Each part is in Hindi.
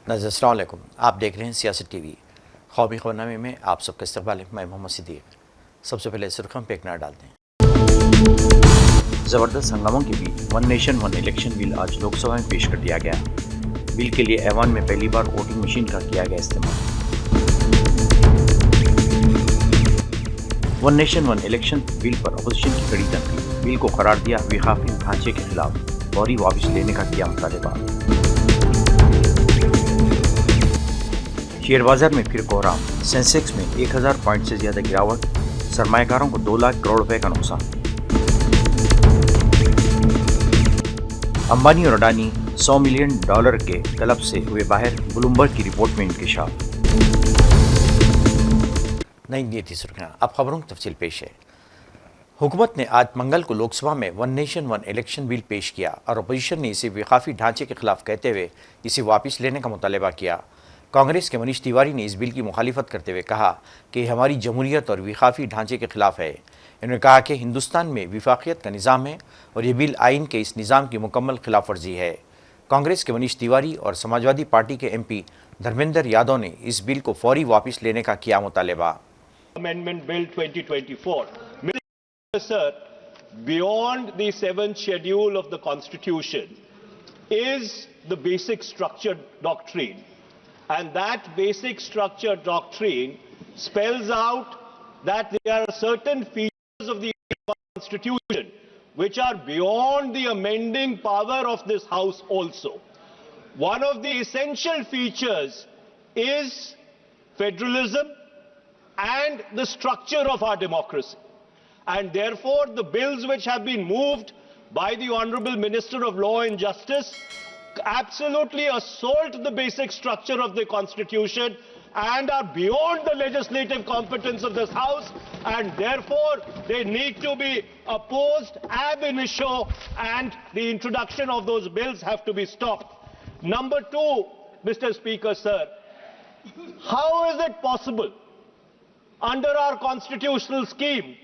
नाज़रीन अस्सलाम वालेकुम। आप देख रहे हैं सियासत टीवी। क़ौमी ख़बरनामे में आप सबका इस्तक़बाल है। मैं मोहम्मद सिद्दीक़। सबसे पहले सुर्ख़ियों पे एक नज़र डालते हैं। ज़बरदस्त हंगामों के बीच one nation one election bill आज लोकसभा में पेश कर दिया गया। बिल के लिए ऐवान में पहली बार वोटिंग मशीन का किया गया इस्तेमाल। One nation one election bill पर अपोजिशन की कड़ी तनकीद। बिल को करार दिया विफाकी ढांचे के खिलाफ, फौरी वापस लेने का किया मुतालबा। शेयर बाजार में फिर कोहराम, सेंसेक्स में 1000 पॉइंट से ज्यादा गिरावट, सरमायाकारों को 2 लाख करोड़ रुपए का नुकसान। अंबानी और अडानी $100 मिलियन के तलब से हुए बाहर, ब्लूमबर्ग की रिपोर्ट में इंकशाफ। नहीं दी थी सुर्खियां, अब खबरों की तफसील पेश है। हुकूमत ने आज मंगल को लोकसभा में one nation one election bill पेश किया और अपोजिशन ने इसे विफाकी ढांचे के खिलाफ कहते हुए इसे वापस लेने का मुतालबा किया। कांग्रेस के मनीष तिवारी ने इस बिल की मुखालिफत करते हुए कहा कि हमारी जमहूरियत और विफाकी ढांचे के खिलाफ है। इन्होंने कहा कि हिंदुस्तान में विफाकियत का निज़ाम है और ये बिल आइन के इस निज़ाम की मुकम्मल खिलाफ वर्जी है। कांग्रेस के मनीष तिवारी और समाजवादी पार्टी के MP धर्मेंद्र यादव ने इस बिल को फौरी वापस लेने का किया मुतालबा। Amendment Bill 2024. Sir, beyond the 7th schedule of the Constitution is the basic structure doctrine. And that basic structure doctrine spells out that there are certain features of the Constitution which are beyond the amending power of this House also. One of the essential features is federalism and the structure of our democracy. And therefore, the bills which have been moved by the Honorable Minister of Law and Justice absolutely assault the basic structure of the Constitution and are beyond the legislative competence of this House, and therefore they need to be opposed ab initio, and the introduction of those bills have to be stopped. Number two, Mr. Speaker, sir, how is it possible under our constitutional scheme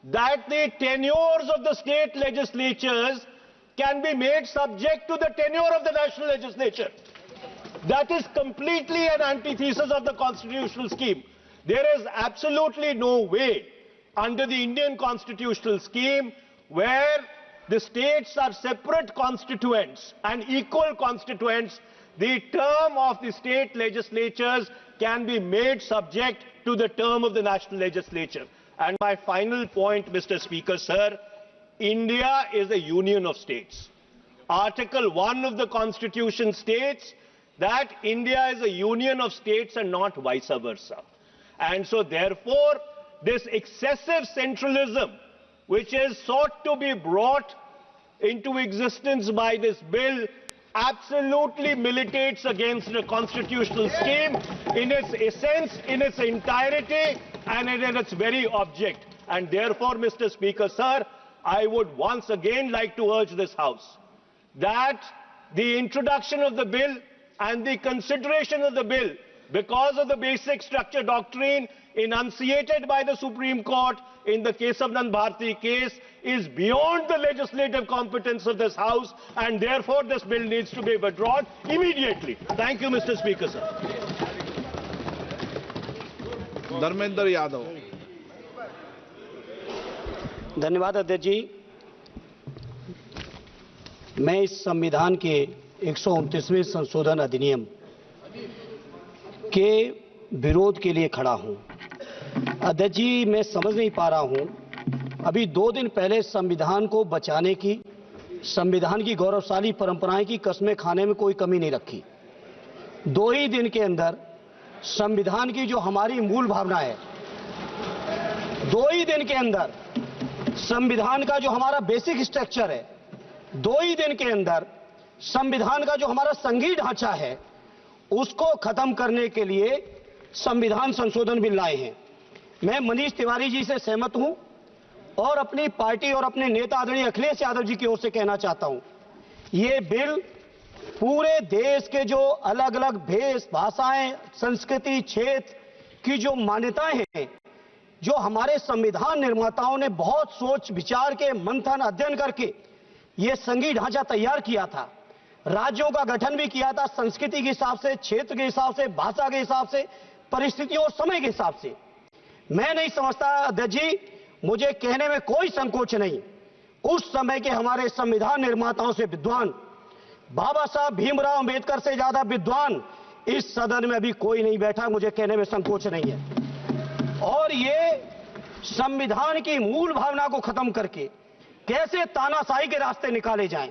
that the tenures of the state legislatures can be made subject to the tenure of the national legislature? That is completely an antithesis of the constitutional scheme. There is absolutely no way under the Indian constitutional scheme where the states are separate constituents and equal constituents, the term of the state legislatures can be made subject to the term of the national legislature. And my final point, Mr. Speaker, sir, India is a union of states. Article 1 of the Constitution states that India is a union of states and not vice versa. And so therefore, this excessive centralism which is sought to be brought into existence by this bill absolutely militates against the constitutional scheme in its essence, in its entirety, and in its very object. And therefore, Mr. Speaker, sir, I would once again like to urge this House that the introduction of the bill and the consideration of the bill, because of the basic structure doctrine enunciated by the Supreme Court in the Kesavanand Bharti case, is beyond the legislative competence of this House, and therefore this bill needs to be withdrawn immediately. Thank you, Mr. Speaker, sir. Dharmendra Yadav. धन्यवाद अध्यक्ष जी। मैं इस संविधान के 129वें संशोधन अधिनियम के विरोध के लिए खड़ा हूं। अध्यक्ष जी, मैं समझ नहीं पा रहा हूं, अभी 2 दिन पहले संविधान को बचाने की, संविधान की गौरवशाली परंपराएं की कस्में खाने में कोई कमी नहीं रखी। 2 ही दिन के अंदर संविधान की जो हमारी मूल भावना है, 2 ही दिन के अंदर संविधान का जो हमारा बेसिक स्ट्रक्चर है, 2 ही दिन के अंदर संविधान का जो हमारा संघीय ढांचा है, उसको खत्म करने के लिए संविधान संशोधन बिल लाए हैं। मैं मनीष तिवारी जी से सहमत हूं और अपनी पार्टी और अपने नेता आदरणीय अखिलेश यादव जी की ओर से कहना चाहता हूं, ये बिल पूरे देश के जो अलग अलग भेष, भाषाएं, संस्कृति, क्षेत्र की जो मान्यताएं हैं, जो हमारे संविधान निर्माताओं ने बहुत सोच विचार के मंथन अध्ययन करके ये संघीय ढांचा तैयार किया था, राज्यों का गठन भी किया था संस्कृति के हिसाब से, क्षेत्र के हिसाब से, भाषा के हिसाब से, परिस्थितियों और समय के हिसाब से। मैं नहीं समझता अध्यक्ष जी, मुझे कहने में कोई संकोच नहीं, उस समय के हमारे संविधान निर्माताओं से विद्वान, बाबा साहब भीमराव अंबेडकर से ज्यादा विद्वान इस सदन में अभी कोई नहीं बैठा, मुझे कहने में संकोच नहीं है। और ये संविधान की मूल भावना को खत्म करके कैसे तानाशाही के रास्ते निकाले जाएं,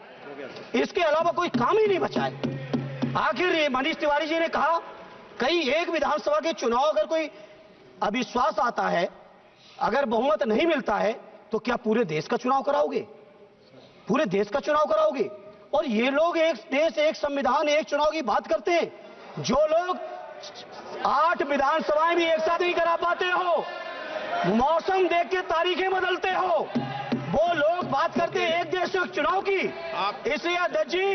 इसके अलावा कोई काम ही नहीं बचा है। आखिर मनीष तिवारी जी ने कहा, कहीं एक विधानसभा के चुनाव अगर कोई अविश्वास आता है, अगर बहुमत नहीं मिलता है, तो क्या पूरे देश का चुनाव कराओगे? पूरे देश का चुनाव कराओगे? और ये लोग एक देश, एक संविधान, एक चुनाव की बात करते हैं। जो लोग 8 विधानसभाएं भी एक साथ नहीं करा पाते हो, मौसम देख के तारीखें बदलते हो, वो लोग बात करते हैं एक देश एक चुनाव की। इसलिए अध्यक्ष जी,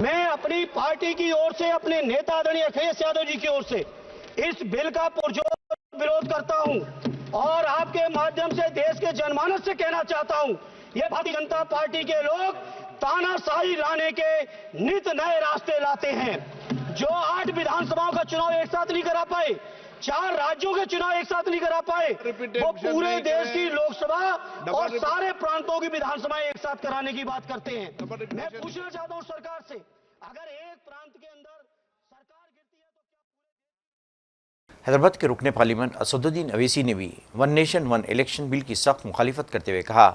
मैं अपनी पार्टी की ओर से, अपने नेता आदरणीय अखिलेश यादव जी की ओर से इस बिल का पुरजोर विरोध करता हूं और आपके माध्यम से देश के जनमानस से कहना चाहता हूं, ये भारतीय जनता पार्टी के लोग तानाशाही लाने के नित नए रास्ते लाते हैं। जो 8 विधानसभाओं का चुनाव एक साथ नहीं करा पाए, 4 राज्यों के चुनाव एक साथ नहीं करा पाए, वो पूरे देश की लोकसभा और सारे प्रांतों की विधानसभाएं एक साथ कराने की बात करते हैं। मैं पूछना चाहता हूं सरकार से, अगर एक प्रांत के अंदर सरकार गिरती है तो क्या हैदराबाद के रुकने पार्लियामेंट असदुद्दीन अवैसी ने भी one nation one election bill की सख्त मुखालिफत करते हुए कहा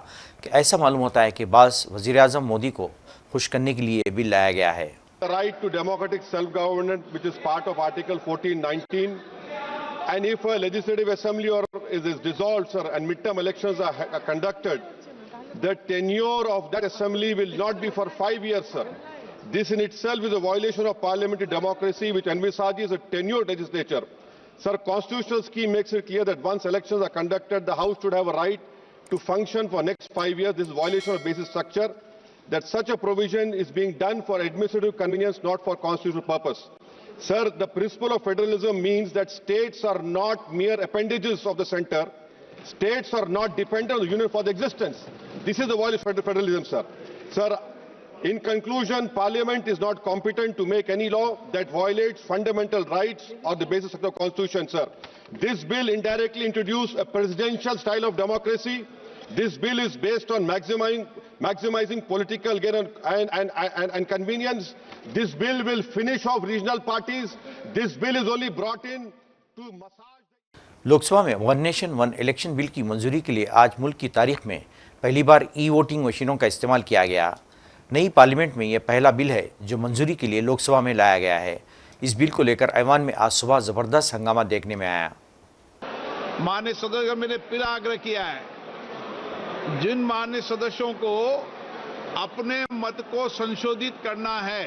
कि ऐसा मालूम होता है कि बास वज़ीर-ए-आज़म मोदी को खुश करने के लिए बिल लाया गया है। The right to democratic self-government, which is part of Article 1419, and if a legislative assembly is dissolved, sir, and midterm elections are conducted, the tenure of that assembly will not be for 5 years, sir. This in itself is a violation of parliamentary democracy, which envisages a tenured legislature. Sir, constitutional scheme makes it clear that once elections are conducted, the House should have a right to function for next 5 years. This is a violation of basic structure. That such a provision is being done for administrative convenience, not for constitutional purpose. Sir, the principle of federalism means that states are not mere appendages of the center. States are not dependent on the union for their existence. This is the violation of federalism, sir. Sir, in conclusion, Parliament is not competent to make any law that violates fundamental rights or the basis of the Constitution, sir. This bill indirectly introduced a presidential style of democracy. This bill is based on maximizing political gain and convenience. This bill will finish off regional parties. This bill is only brought in to massage. Lok Sabha में one nation one election bill की मंजूरी के लिए आज मुल्क की तारीख में पहली बार ई-वोटिंग मशीनों का इस्तेमाल किया गया। नई पार्लियामेंट में यह पहला बिल है जो मंजूरी के लिए लोकसभा में लाया गया है। इस बिल को लेकर ऐवान में आज सुबह जबरदस्त हंगामा देखने में आया। माननीय सदस्य, मैंने फिर आग्रह किया है, जिन माननीय सदस्यों को अपने मत को संशोधित करना है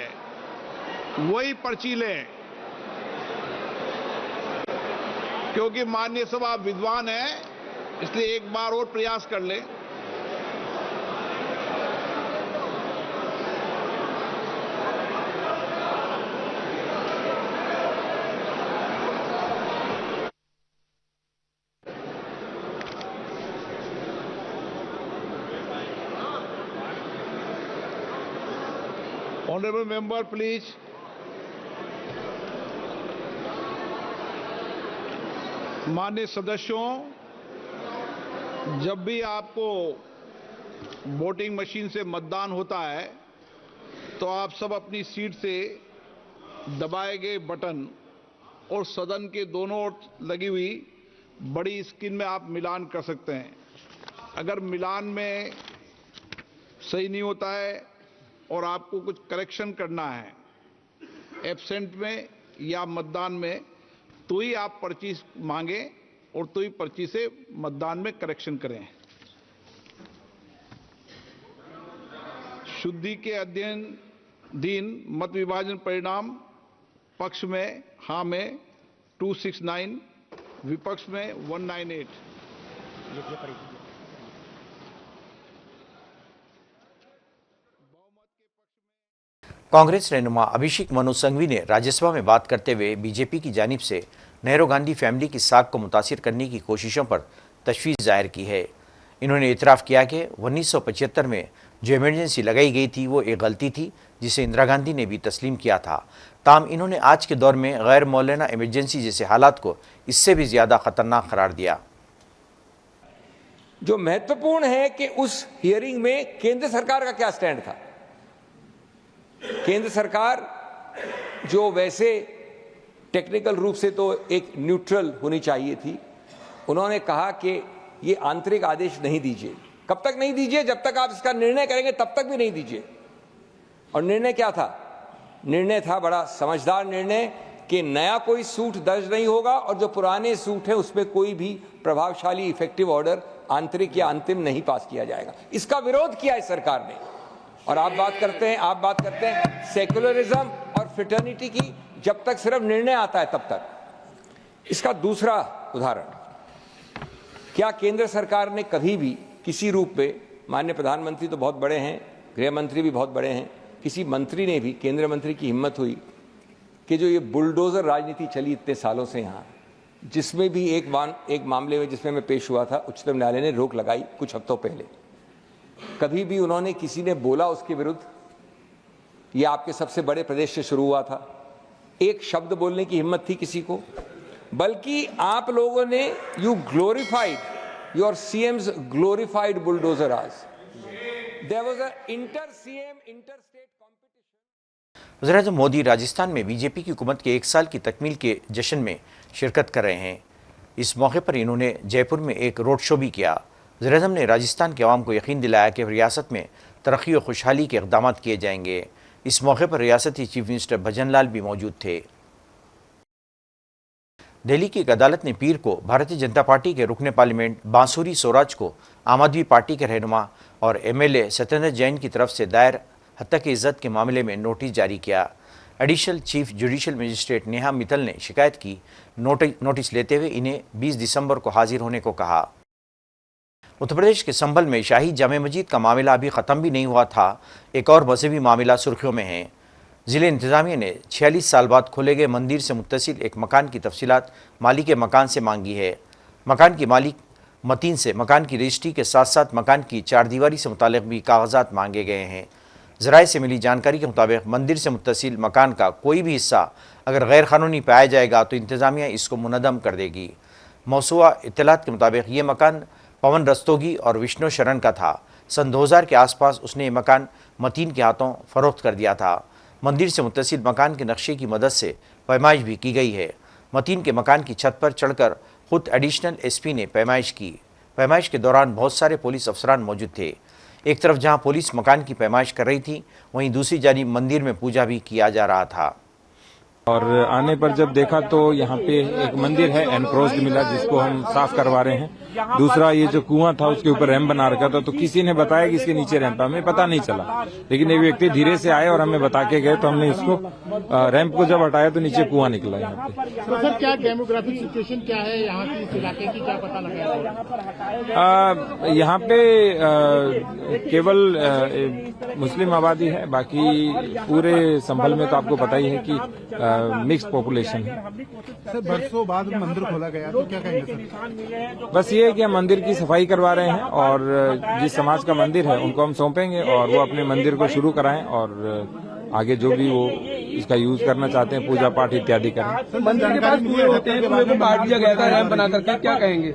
वही पर्ची लें, क्योंकि माननीय सभा विद्वान है, इसलिए एक बार और प्रयास कर लें। Honorable member, please. माननीय सदस्यों, जब भी आपको वोटिंग मशीन से मतदान होता है तो आप सब अपनी सीट से दबाए गए बटन और सदन के दोनों ओर लगी हुई बड़ी स्क्रीन में आप मिलान कर सकते हैं। अगर मिलान में सही नहीं होता है और आपको कुछ करेक्शन करना है एब्सेंट में या मतदान में, तो ही आप पर्ची मांगें और तो ही पर्ची से मतदान में करेक्शन करें। शुद्धि के अध्ययन मत विभाजन परिणाम पक्ष में हाँ में 269, विपक्ष में 198। कांग्रेस रहनुमा अभिषेक मनु संघवी ने राज्यसभा में बात करते हुए बीजेपी की जानिब से नेहरू गांधी फैमिली की साख को मुतासिर करने की कोशिशों पर तशवीश जाहिर की है। इन्होंने इतराफ़ किया कि 1975 में जो इमरजेंसी लगाई गई थी वो एक गलती थी जिसे इंदिरा गांधी ने भी तस्लीम किया था। ताहम इन्होंने आज के दौर में गैर मौलाना इमरजेंसी जैसे हालात को इससे भी ज़्यादा खतरनाक करार दिया। जो महत्वपूर्ण है कि उस हियरिंग में केंद्र सरकार का क्या स्टैंड था। केंद्र सरकार जो वैसे टेक्निकल रूप से तो एक न्यूट्रल होनी चाहिए थी, उन्होंने कहा कि ये आंतरिक आदेश नहीं दीजिए। कब तक नहीं दीजिए? जब तक आप इसका निर्णय करेंगे तब तक भी नहीं दीजिए। और निर्णय क्या था? निर्णय था बड़ा समझदार निर्णय कि नया कोई सूट दर्ज नहीं होगा और जो पुराने सूट है उसमें कोई भी प्रभावशाली इफेक्टिव ऑर्डर आंतरिक या अंतिम नहीं पास किया जाएगा। इसका विरोध किया है सरकार ने। और आप बात करते हैं सेक्युलरिज्म और फ्रेटर्निटी की, जब तक सिर्फ निर्णय आता है तब तक। इसका दूसरा उदाहरण, क्या केंद्र सरकार ने कभी भी किसी रूप में, माननीय प्रधानमंत्री तो बहुत बड़े हैं, गृह मंत्री भी बहुत बड़े हैं, किसी मंत्री ने भी, केंद्र मंत्री की हिम्मत हुई कि जो ये बुलडोजर राजनीति चली इतने सालों से यहाँ, जिसमें भी एक मामले में जिसमें मैं पेश हुआ था, उच्चतम न्यायालय ने रोक लगाई कुछ हफ्तों पहले, कभी भी उन्होंने किसी ने बोला उसके विरुद्ध? ये आपके सबसे बड़े प्रदेश से शुरू हुआ था, एक शब्द बोलने की हिम्मत थी किसी को? बल्कि आप लोगों ने you glorified your CMs glorified bulldozer आज। There was a inter CM inter state competition. वज़ीर-ए-आज़म मोदी राजस्थान में बीजेपी की हुकूमत के 1 साल की तकमील के जश्न में शिरकत कर रहे हैं। इस मौके पर इन्होंने जयपुर में एक रोड शो भी किया। वज़ीर-ए-आज़म ने राजस्थान के अवाम को यकीन दिलाया कि रियासत में तरक्की और खुशहाली के इक़दाम किए जाएंगे। इस मौके पर रियासती चीफ मिनिस्टर भजन लाल भी मौजूद थे। दिल्ली की एक अदालत ने पीर को भारतीय जनता पार्टी के रुकने पार्लियामेंट बांसुरी स्वराज को आम आदमी पार्टी के रहनुमा और एमएलए सत्येंद्र जैन की तरफ से दायर हत्या की इज्जत के मामले में नोटिस जारी किया। Additional chief judicial magistrate Neha Mittal ने शिकायत की नोटिस लेते हुए इन्हें 20 दिसंबर को हाजिर होने को कहा। उत्तर प्रदेश के संभल में शाही जामे मस्जिद का मामला अभी ख़त्म भी नहीं हुआ था। एक और मजहबी मामला सुर्खियों में है। ज़िले इंतज़ामिया ने 46 साल बाद खोले गए मंदिर से मुत्तसिल एक मकान की तफसीलात मालिक मकान से मांगी है। मकान की मालिक मतीन से मकान की रजिस्ट्री के साथ साथ मकान की चारदीवारी से मुतालिक भी कागजात मांगे गए हैं। ज़राए से मिली जानकारी के मुताबिक मंदिर से मुत्तसिल मकान का कोई भी हिस्सा अगर गैर कानूनी पाया जाएगा तो इंतज़ामिया इसको मुनद्दम कर देगी। मौसूआ इत्तलात के मुताबिक ये मकान पवन रस्तोगी और विष्णु शरण का था। सन 2000 के आसपास उसने ये मकान मतीन के हाथों फरोख्त कर दिया था। मंदिर से मुत्तसिल मकान के नक्शे की मदद से पैमाइश भी की गई है। मतीन के मकान की छत पर चढ़कर खुद एडिशनल एसपी ने पैमाइश की। पैमाइश के दौरान बहुत सारे पुलिस अफसरान मौजूद थे। एक तरफ जहां पुलिस मकान की पैमाइश कर रही थी, वहीं दूसरी जानिब मंदिर में पूजा भी किया जा रहा था। और आने पर जब देखा तो यहाँ पे एक मंदिर है एनक्रोच्ड मिला, जिसको हम साफ करवा रहे हैं। दूसरा ये जो कुआं था उसके ऊपर रैंप बना रखा था, तो किसी ने बताया कि इसके नीचे रैंप, हमें पता नहीं चला। लेकिन ये व्यक्ति धीरे से आए और हमें बता के गए, तो हमने इसको रैंप को जब हटाया तो नीचे कुआं निकला यहाँ पे। तो सर क्या डेमोग्राफिक सिचुएशन क्या है यहाँ की, इस इलाके की, क्या पता लगा? यहाँ पे केवल मुस्लिम आबादी है, बाकी पूरे संभल में तो आपको पता ही है कि मिक्स्ड पॉपुलेशन है। सर बरसों बाद मंदिर खोला गया, तो क्या कहेंगे सर? बस ये है कि हम मंदिर की सफाई करवा रहे हैं और जिस समाज का मंदिर है उनको हम सौंपेंगे और वो अपने मंदिर को शुरू कराएं और आगे जो भी वो इसका यूज करना चाहते हैं, पूजा पाठ इत्यादि करें। मंदिर के पास कुएं होते हैं, कुएं को काट दिया गया था रैंप बना करके, क्या कहेंगे?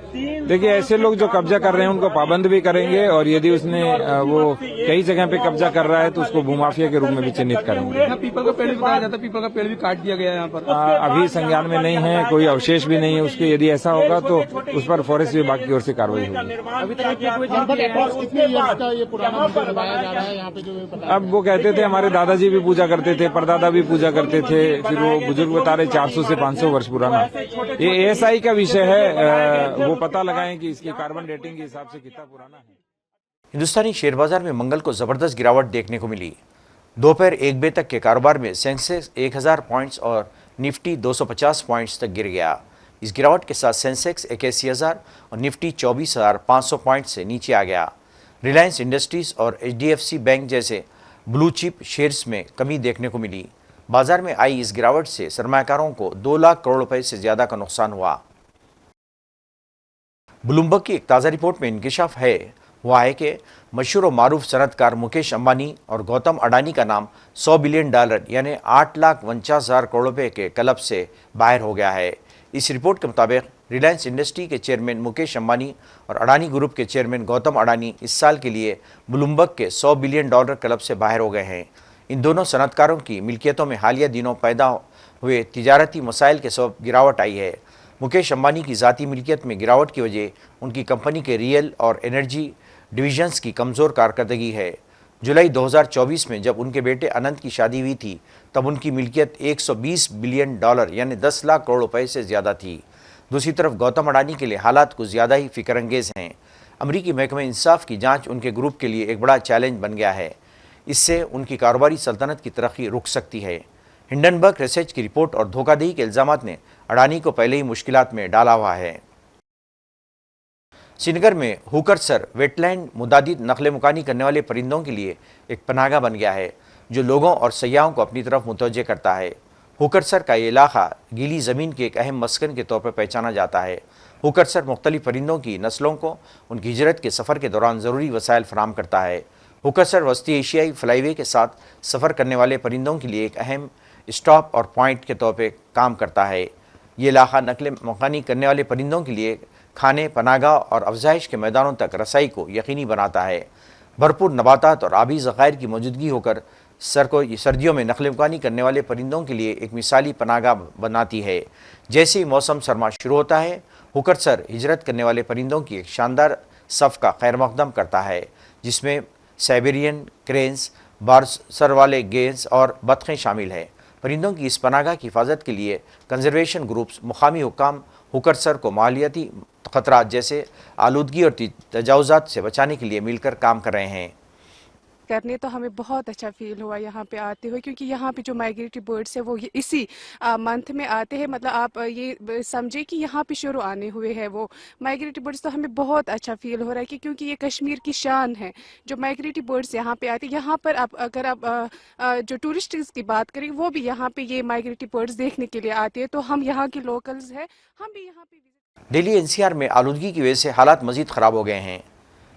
देखिए, ऐसे लोग जो कब्जा कर रहे हैं उनको पाबंद भी करेंगे और यदि उसने वो कई जगह पे कब्जा कर रहा है तो उसको भूमाफिया के रूप में भी चिन्हित करेंगे। पीपल का पेड़ भी बताया जाता है, पीपल का पेड़ भी काट दिया गया है यहाँ पर। अभी संज्ञान में नहीं है, कोई अवशेष भी नहीं है उसके। यदि ऐसा होगा तो उस पर फॉरेस्ट विभाग की ओर से कार्रवाई होगी। अब वो कहते थे हमारे दादाजी भी पूजा करते थे, परदादा भी पूजा करते थे, फिर वो बुजुर्ग बता रहे 400 से 500 वर्ष पुराना। ये एएसआई का विषय है, वो पता लगाएं कि इसकी कार्बन डेटिंग के हिसाब से कितना पुराना है। हिंदुस्तानी शेयर बाजार में मंगल को जबरदस्त गिरावट देखने को मिली। दोपहर 1 बजे तक के कारोबार में सेंसेक्स 1000 पॉइंट्स और निफ्टी 250 पॉइंट्स तक गिर गया। इस गिरावट के साथ सेंसेक्स 81,000 और निफ्टी 24,500 पॉइंट से नीचे आ गया। रिलायंस इंडस्ट्रीज और HDFC बैंक जैसे ब्लू चिप शेयर्स में कमी देखने को मिली। बाजार में आई इस गिरावट से सरमायाकारों को 2 लाख करोड़ रुपए से ज्यादा का नुकसान हुआ। ब्लूमबर्ग की एक ताज़ा रिपोर्ट में इंकिशाफ है, हुआ है कि मशहूर और मारूफ सनतकार मुकेश अंबानी और गौतम अडानी का नाम $100 बिलियन यानी 8,49,000 करोड़ रुपए के क्लब से बाहर हो गया है। इस रिपोर्ट के मुताबिक रिलायंस इंडस्ट्री के चेयरमैन मुकेश अंबानी और अडानी ग्रुप के चेयरमैन गौतम अडानी इस साल के लिए ब्लूमबर्ग के $100 बिलियन क्लब से बाहर हो गए हैं। इन दोनों सनतकारों की मिल्कियतों में हालिया दिनों पैदा हुए तिजारती मसाइल के सबब गिरावट आई है। मुकेश अंबानी की ज़ाती मिल्कियत में गिरावट की वजह उनकी कंपनी के रियल और एनर्जी डिविजन्स की कमज़ोर कारकर्दगी है। जुलाई 2024 में जब उनके बेटे अनंत की शादी हुई थी तब उनकी मिल्कियत $120 बिलियन यानी 10 लाख करोड़ रुपए से ज़्यादा थी। दूसरी तरफ गौतम अडानी के लिए हालात कुछ ज़्यादा ही फिक्रंगेज़ हैं। अमरीकी महकमे इंसाफ की जांच उनके ग्रुप के लिए एक बड़ा चैलेंज बन गया है। इससे उनकी कारोबारी सल्तनत की तरक्की रुक सकती है। हिंडनबर्ग रिसर्च की रिपोर्ट और धोखाधड़ी के इल्ज़ामात ने अडानी को पहले ही मुश्किलात में डाला हुआ है। श्रीनगर में हुकरसर वेटलैंड मुतादिद नकल मुकानी करने वाले परिंदों के लिए एक पनाहगाह बन गया है जो लोगों और सयाहों को अपनी तरफ मुतवज्जे करता है। हुकरसर का ये इलाका गीली ज़मीन के एक अहम मस्कन के तौर पर पहचाना जाता है। हुकरसर मुख्तलिफ परिंदों की नस्लों को उनकी हिजरत के सफ़र के दौरान ज़रूरी वसाइल फराहम करता है। हुकरसर वस्ती एशियाई फ्लाईवे के साथ सफ़र करने वाले परिंदों के लिए एक अहम स्टॉप और पॉइंट के तौर पर काम करता है। ये इलाका नकल मुकानी करने वाले परिंदों के लिए खाने, पनाहगाह और अफजाइश के मैदानों तक रसाई को यकीनी बनाता है। भरपूर नबातात और आबी ज़खायर की मौजूदगी होकर सर्दियों में नकल मुकानी करने वाले परिंदों के लिए एक मिसाली पनाहगाह बनाती है। जैसे ही मौसम सरमा शुरू होता है, हुकरसर हिजरत करने वाले परिंदों की एक शानदार सफ़ का खैर मकदम करता है जिसमें साइबेरियन क्रेन्स, बारसर वाले गेंस और बतखें शामिल हैं। परिंदों की इस पनाहगाह की हिफाजत के लिए कंजर्वेशन ग्रुप्स मुकामी हुकाम हुकरसर को मालियाती ख़तरात जैसे आलूदगी और तजावुज़ात से बचाने के लिए मिलकर काम कर रहे हैं। करने तो हमें बहुत अच्छा फील हुआ यहाँ पे आते हुए, क्योंकि यहाँ पे जो माइग्रेटरी बर्ड्स है वो इसी मंथ में आते हैं। मतलब आप ये समझे कि यहाँ पे शुरू आने हुए हैं वो माइग्रेटरी बर्ड्स। तो हमें बहुत अच्छा फील हो रहा है कि क्योंकि ये कश्मीर की शान है जो माइग्रेटरी बर्ड्स यहाँ पे आते हैं। यहाँ पर आप अगर आप जो टूरिस्ट्स की बात करें वो भी यहाँ पे ये माइग्रेटरी बर्ड्स देखने के लिए आते हैं। तो हम यहाँ के लोकल्स हैं, हम भी यहाँ पे। दिल्ली एनसीआर में आलूदगी की वजह से हालात मज़ीद ख़राब हो गए हैं।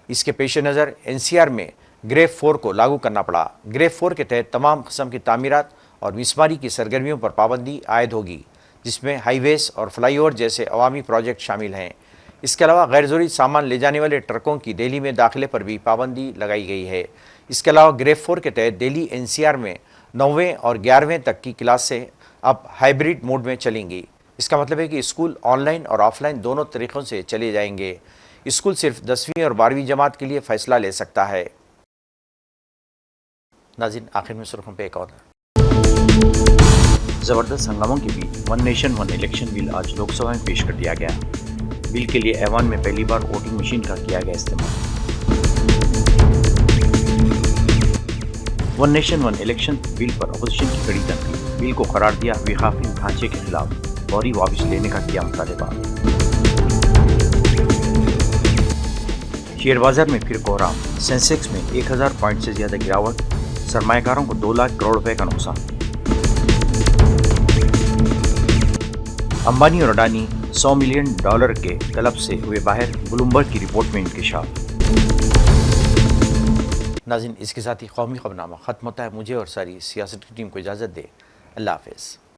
इसके पेश नज़र एनसीआर में ग्रेड 4 को लागू करना पड़ा। ग्रेड 4 के तहत तमाम किस्म की तामीरात और मिसमारी की सरगर्मियों पर पाबंदी आयद होगी, जिसमें हाईवेज और फ्लाईओवर जैसे अवामी प्रोजेक्ट शामिल हैं। इसके अलावा गैर ज़रूरी सामान ले जाने वाले ट्रकों की दिल्ली में दाखिले पर भी पाबंदी लगाई गई है। इसके अलावा ग्रेड 4 के तहत दिल्ली एनसीआर में 9वें और 11वें तक की क्लासें अब हाइब्रिड मोड में चलेंगी। इसका मतलब है कि स्कूल ऑनलाइन और ऑफलाइन दोनों तरीक़ों से चले जाएंगे। स्कूल सिर्फ 10वीं और 12वीं जमात के लिए फ़ैसला ले सकता है। नाज़रीन, आखिर में सुर्खियों पे एक और ज़बरदस्त हंगामों के बीच one nation one election bill आज लोकसभा में पेश कर दिया गया। बिल के लिए ऐवान में पहली बार वोटिंग मशीन का किया गया इस्तेमाल। One nation one election bill पर अपोजिशन की कड़ी तनकीद। बिल को करार दिया विफाकी ढांचे के खिलाफ, फौरी वापस लेने का किया मुतालबा। शेयर बाजार में फिर कोहराम, सेंसेक्स में 1000 पॉइंट से ज्यादा गिरावट, सरमायाकारों को 2 लाख करोड़ रुपए का नुकसान। अंबानी और अडानी $100 मिलियन के क्लब से हुए बाहर, ब्लूमबर्ग की रिपोर्ट में इंकशाफ। नाज़रीन, इसके साथ ही कौमी खबरनामा खत्म होता है। मुझे और सारी सियासत की टीम को इजाज़त दे। अल्लाह हाफ़िज़।